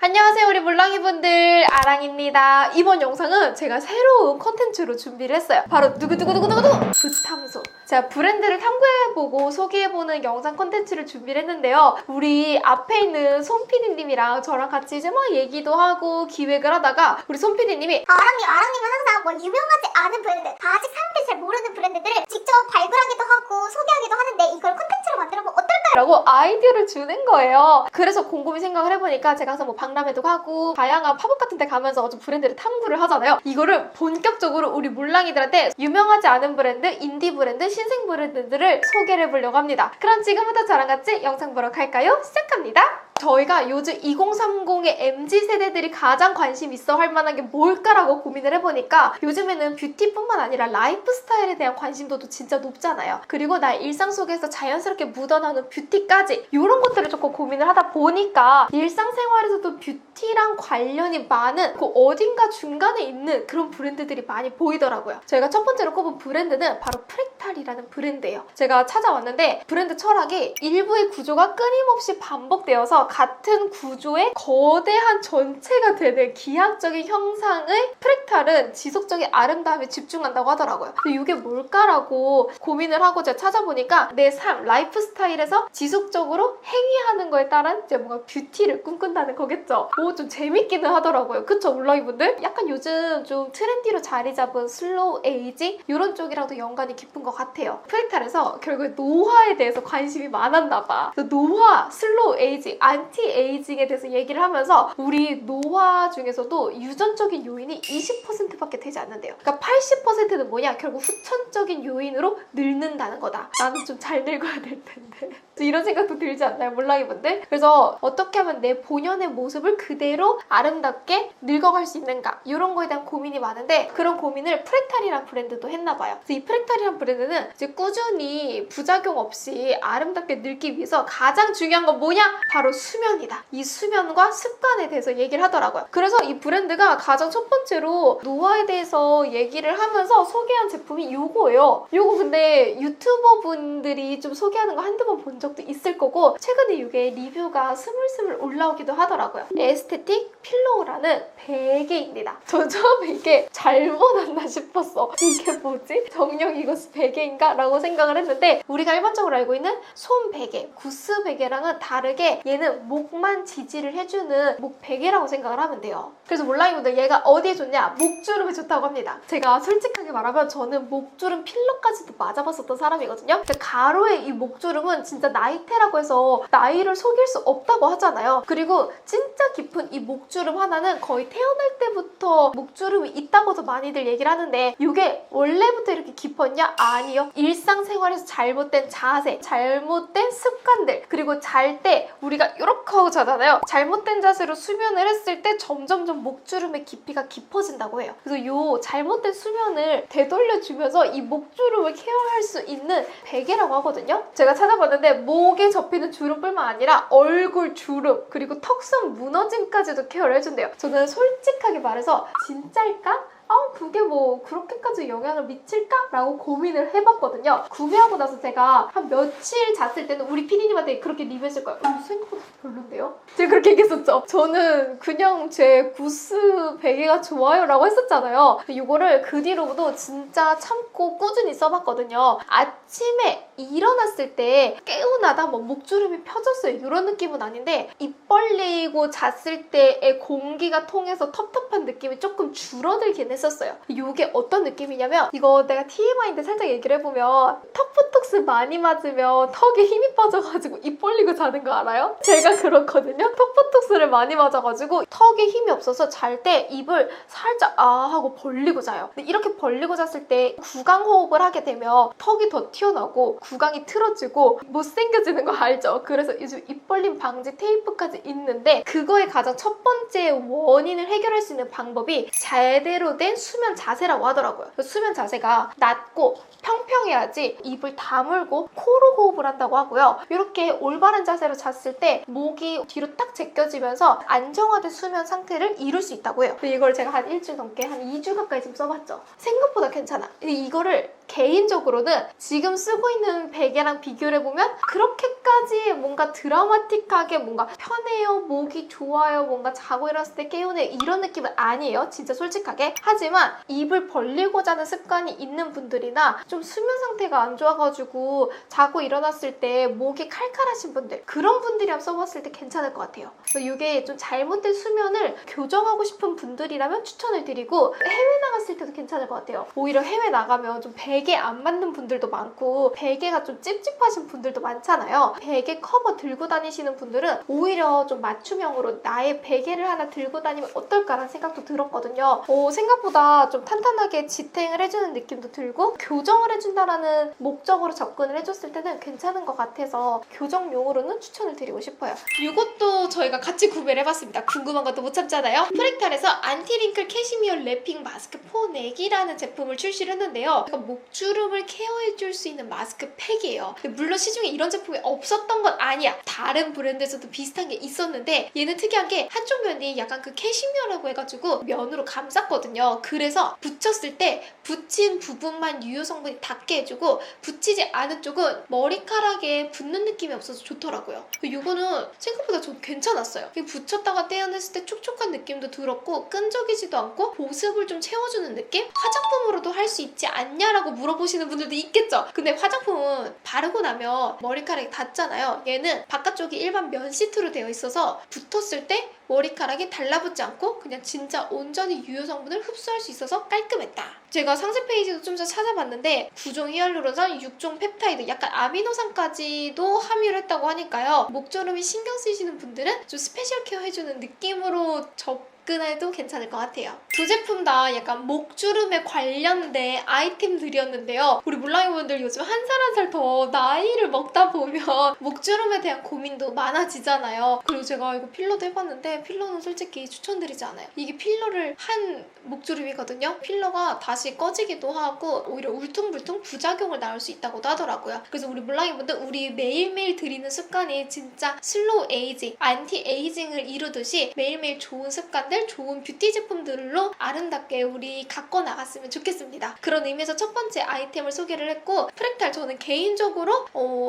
안녕하세요 우리 물랑이분들, 아랑입니다. 이번 영상은 제가 새로운 컨텐츠로 준비를 했어요. 바로 두구두구두구두구 붓탐소. 제가 브랜드를 탐구해보고 소개해보는 영상 컨텐츠를 준비를 했는데요. 우리 앞에 있는 손PD님이랑 저랑 같이 이제 막 얘기도 하고 기획을 하다가 우리 손PD님이 아랑님은 항상 뭐 유명하지 않은 브랜드, 아직 사람들이 잘 모르는 브랜드들을 직접 발굴하기도 하고 소개하기도 하는데 이걸 콘텐츠로 만들어보면 어떨까요? 라고 아이디어를 주는 거예요. 그래서 곰곰이 생각을 해보니까 제가 항상 뭐 박람회도 가고 다양한 팝업 같은 데 가면서 좀 브랜드를 탐구를 하잖아요. 이거를 본격적으로 우리 물랑이들한테 유명하지 않은 브랜드, 인디 브랜드, 신생 브랜드들을 소개를 해보려고 합니다. 그럼 지금부터 저랑 같이 영상 보러 갈까요? 시작합니다. 저희가 요즘 2030의 MZ세대들이 가장 관심 있어 할 만한 게 뭘까라고 고민을 해보니까 요즘에는 뷰티뿐만 아니라 라이프 스타일에 대한 관심도도 진짜 높잖아요. 그리고 나의 일상 속에서 자연스럽게 묻어나오는 뷰티까지 이런 것들을 조금 고민을 하다 보니까 일상생활에서도 뷰티랑 관련이 많은 그 어딘가 중간에 있는 그런 브랜드들이 많이 보이더라고요. 저희가 첫 번째로 꼽은 브랜드는 바로 프랙탈이라는 브랜드예요. 제가 찾아왔는데 브랜드 철학이 일부의 구조가 끊임없이 반복되어서 같은 구조의 거대한 전체가 되는 기하학적인 형상의 프랙탈은 지속적인 아름다움에 집중한다고 하더라고요. 근데 이게 뭘까라고 고민을 하고 제가 찾아보니까 내 삶, 라이프 스타일에서 지속적으로 행위하는 거에 따른 이제 뭔가 뷰티를 꿈꾼다는 거겠죠. 오, 좀 재밌기는 하더라고요. 그쵸, 물랑이분들? 약간 요즘 좀 트렌디로 자리 잡은 슬로우 에이지 이런 쪽이랑도 연관이 깊은 것 같아요. 프랙탈에서 결국에 노화에 대해서 관심이 많았나 봐. 노화, 슬로우 에이지, 안티에이징에 대해서 얘기를 하면서 우리 노화 중에서도 유전적인 요인이 20%밖에 되지 않는데요. 그러니까 80%는 뭐냐? 결국 후천적인 요인으로 늙는다는 거다. 나는 좀 잘 늙어야 될 텐데. 이런 생각도 들지 않나요, 물랑이분들? 그래서 어떻게 하면 내 본연의 모습을 그대로 아름답게 늙어갈 수 있는가? 이런 거에 대한 고민이 많은데 그런 고민을 프랙탈이란 브랜드도 했나 봐요. 그래서 이 프랙탈이란 브랜드는 이제 꾸준히 부작용 없이 아름답게 늙기 위해서 가장 중요한 건 뭐냐? 바로 수면이다. 이 수면과 습관에 대해서 얘기를 하더라고요. 그래서 이 브랜드가 가장 첫 번째로 노화에 대해서 얘기를 하면서 소개한 제품이 요거예요. 요거 근데 유튜버 분들이 좀 소개하는 거 한두 번 본 적도 있을 거고 최근에 이게 리뷰가 스물스물 올라오기도 하더라고요. 에스테틱 필로우라는 베개입니다. 저 처음에 이게 잘못 왔나 싶었어. 이게 뭐지? 정녕 이것이 베개인가? 라고 생각을 했는데 우리가 일반적으로 알고 있는 손 베개, 구스 베개랑은 다르게 얘는 목만 지지를 해주는 목 베개라고 생각을 하면 돼요. 그래서 몰랑이분들 얘가 어디에 좋냐? 목주름에 좋다고 합니다. 제가 솔직하게 말하면 저는 목주름 필러까지도 맞아봤었던 사람이거든요. 가로의 이 목주름은 진짜 나이테라고 해서 나이를 속일 수 없다고 하잖아요. 그리고 진짜 깊은 이 목주름 하나는 거의 태어날 때부터 목주름이 있다고도 많이들 얘기를 하는데 이게 원래부터 이렇게 깊었냐? 아니요. 일상생활에서 잘못된 자세, 잘못된 습관들, 그리고 잘 때 우리가 이렇게 하고 자잖아요. 잘못된 자세로 수면을 했을 때 점점점 목주름의 깊이가 깊어진다고 해요. 그래서 이 잘못된 수면을 되돌려주면서 이 목주름을 케어할 수 있는 베개라고 하거든요. 제가 찾아봤는데 목에 접히는 주름뿐만 아니라 얼굴 주름 그리고 턱선 무너짐까지도 케어를 해준대요. 저는 솔직하게 말해서 진짜일까? 그게 뭐 그렇게까지 영향을 미칠까? 라고 고민을 해봤거든요. 구매하고 나서 제가 한 며칠 잤을 때는 우리 PD님한테 그렇게 리뷰했을 거예요. 생각보다 별론데요? 제가 그렇게 얘기했었죠. 저는 그냥 제 구스 베개가 좋아요 라고 했었잖아요. 이거를 그 뒤로도 진짜 참고 꾸준히 써봤거든요. 아침에 일어났을 때 개운하다, 뭐 목주름이 펴졌어요 이런 느낌은 아닌데 입 벌리고 잤을 때의 공기가 통해서 텁텁한 느낌이 조금 줄어들긴 했었어요. 이게 어떤 느낌이냐면 이거 내가 TMI인데 살짝 얘기를 해보면 턱보톡스 많이 맞으면 턱에 힘이 빠져가지고 입 벌리고 자는 거 알아요? 제가 그렇거든요. 턱보톡스를 많이 맞아가지고 턱에 힘이 없어서 잘 때 입을 살짝 하고 벌리고 자요. 근데 이렇게 벌리고 잤을 때 구강호흡을 하게 되면 턱이 더 튀어나오고 구강이 틀어지고 못생겨지는 거 알죠? 그래서 요즘 입 벌림 방지 테이프까지 있는데 그거의 가장 첫 번째 원인을 해결할 수 있는 방법이 제대로 된 수면 자세라고 하더라고요. 수면 자세가 낮고 평평해야지 입을 다물고 코로 호흡을 한다고 하고요. 이렇게 올바른 자세로 잤을 때 목이 뒤로 딱 제껴지면서 안정화된 수면 상태를 이룰 수 있다고 해요. 이걸 제가 한 일주일 넘게 한 2주 가까이 지금 써봤죠. 생각보다 괜찮아. 이거를 개인적으로는 지금 쓰고 있는 베개랑 비교를 해보면 그렇게까지 뭔가 드라마틱하게 뭔가 편해요, 목이 좋아요, 뭔가 자고 일어났을 때 깨우네 이런 느낌은 아니에요. 진짜 솔직하게. 하지만 입을 벌리고 자는 습관이 있는 분들이나 좀 수면 상태가 안 좋아가지고 자고 일어났을 때 목이 칼칼하신 분들, 그런 분들이 한번 써봤을 때 괜찮을 것 같아요. 이게 좀 잘못된 수면을 교정하고 싶은 분들이라면 추천을 드리고, 해외 나갔을 때도 괜찮을 것 같아요. 오히려 해외 나가면 좀 베개 안 맞는 분들도 많고 베개가 좀 찝찝하신 분들도 많잖아요. 베개 커버 들고 다니시는 분들은 오히려 좀 맞춤형으로 나의 베개를 하나 들고 다니면 어떨까라는 생각도 들었거든요. 생각보다 좀 탄탄하게 지탱을 해주는 느낌도 들고 교정을 해준다라는 목적으로 접근을 해줬을 때는 괜찮은 것 같아서 교정용으로는 추천을 드리고 싶어요. 이것도 저희가 같이 구매를 해봤습니다. 궁금한 것도 못 참잖아요. 프랙탈에서 안티링클 캐시미어 랩핑 마스크 포넥이라는 제품을 출시를 했는데요. 목주름을 케어해줄 수 있는 마스크팩이에요. 물론 시중에 이런 제품이 없었던 건 아니야. 다른 브랜드에서도 비슷한 게 있었는데 얘는 특이한 게 한쪽 면이 약간 그 캐시미어라고 해가지고 면으로 감쌌거든요. 그래서 붙였을 때 붙인 부분만 유효 성분이 닿게 해주고 붙이지 않은 쪽은 머리카락에 붙는 느낌이 없어서 좋더라고요. 이거는 생각보다 좀 괜찮았어요. 붙였다가 떼어냈을 때 촉촉한 느낌도 들었고 끈적이지도 않고 보습을 좀 채워주는 느낌? 화장품으로도 할 수 있지 않냐라고 물어보시는 분들도 있겠죠? 근데 화장품은 바르고 나면 머리카락이 닿잖아요. 얘는 바깥쪽이 일반 면 시트로 되어 있어서 붙었을 때 머리카락이 달라붙지 않고 그냥 진짜 온전히 유효 성분을 흡수할 수 있어서 깔끔했다. 제가 상세 페이지도 좀 더 찾아봤는데 9종 히알루론산, 6종 펩타이드, 약간 아미노산까지도 함유를 했다고 하니까요. 목주름이 신경 쓰이시는 분들은 좀 스페셜 케어 해주는 느낌으로 접근해도 괜찮을 것 같아요. 두 제품 다 약간 목주름에 관련된 아이템들이었는데요. 우리 물랑이분들 요즘 한 살 한 살 더 나이를 먹다 보면 목주름에 대한 고민도 많아지잖아요. 그리고 제가 이거 필러도 해봤는데 필러는 솔직히 추천드리지 않아요. 이게 필러를 한 목주름이거든요. 필러가 다시 꺼지기도 하고 오히려 울퉁불퉁 부작용을 낳을 수 있다고도 하더라고요. 그래서 우리 물랑이분들 우리 매일매일 드리는 습관이 진짜 슬로우 에이징, 안티 에이징을 이루듯이 매일매일 좋은 습관들, 좋은 뷰티 제품들로 아름답게 우리 갖고 나갔으면 좋겠습니다. 그런 의미에서 첫 번째 아이템을 소개를 했고 프랙탈 저는 개인적으로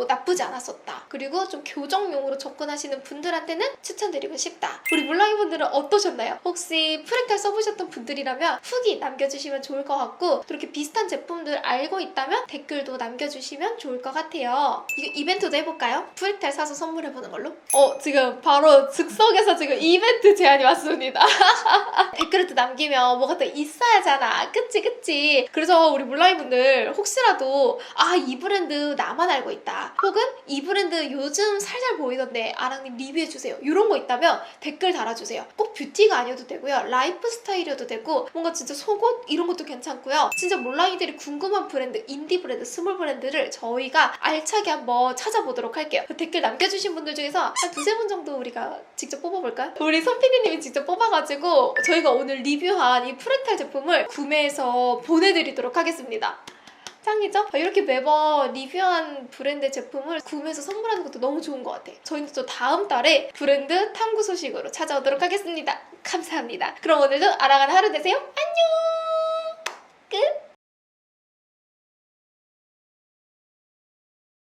나쁘지 않았었다. 그리고 좀 교정용으로 접근하시는 분들한테는 추천드리고 싶다. 우리 물랑이분들은 어떠셨나요? 혹시 프랙탈 써보셨던 분들이라면 후기 남겨주시면 좋을 것 같고 또 이렇게 비슷한 제품들 알고 있다면 댓글도 남겨주시면 좋을 것 같아요. 이거 이벤트도 해볼까요? 프랙탈 사서 선물해보는 걸로? 지금 바로 즉석에서 지금 이벤트 제안이 왔습니다. 댓글을 또 남기면 뭐가 또 있어야잖아. 그치? 그래서 우리 물랑이분들 혹시라도 이 브랜드 나만 알고 있다. 혹은 이 브랜드 요즘 살살 보이던데 아랑님 리뷰해주세요. 이런 거 있다면 댓글 달아주세요. 꼭 뷰티가 아니어도 되고요. 라이프 스타일이어도 되고 뭔가 진짜 속옷 이런 것도 괜찮고요. 진짜 물랑이들이 궁금한 브랜드, 인디 브랜드, 스몰 브랜드를 저희가 알차게 한번 찾아보도록 할게요. 댓글 남겨주신 분들 중에서 한 두세 분 정도 우리가 직접 뽑아볼까요? 우리 손PD님이 직접 뽑아가지고 저희가 오늘 리뷰한 이 프랙탈 제품을 구매해서 보내드리도록 하겠습니다. 짱이죠? 이렇게 매번 리뷰한 브랜드 제품을 구매해서 선물하는 것도 너무 좋은 것 같아요. 저희는 또 다음 달에 브랜드 탐구 소식으로 찾아오도록 하겠습니다. 감사합니다. 그럼 오늘도 아랑하는 하루 되세요. 안녕! 끝!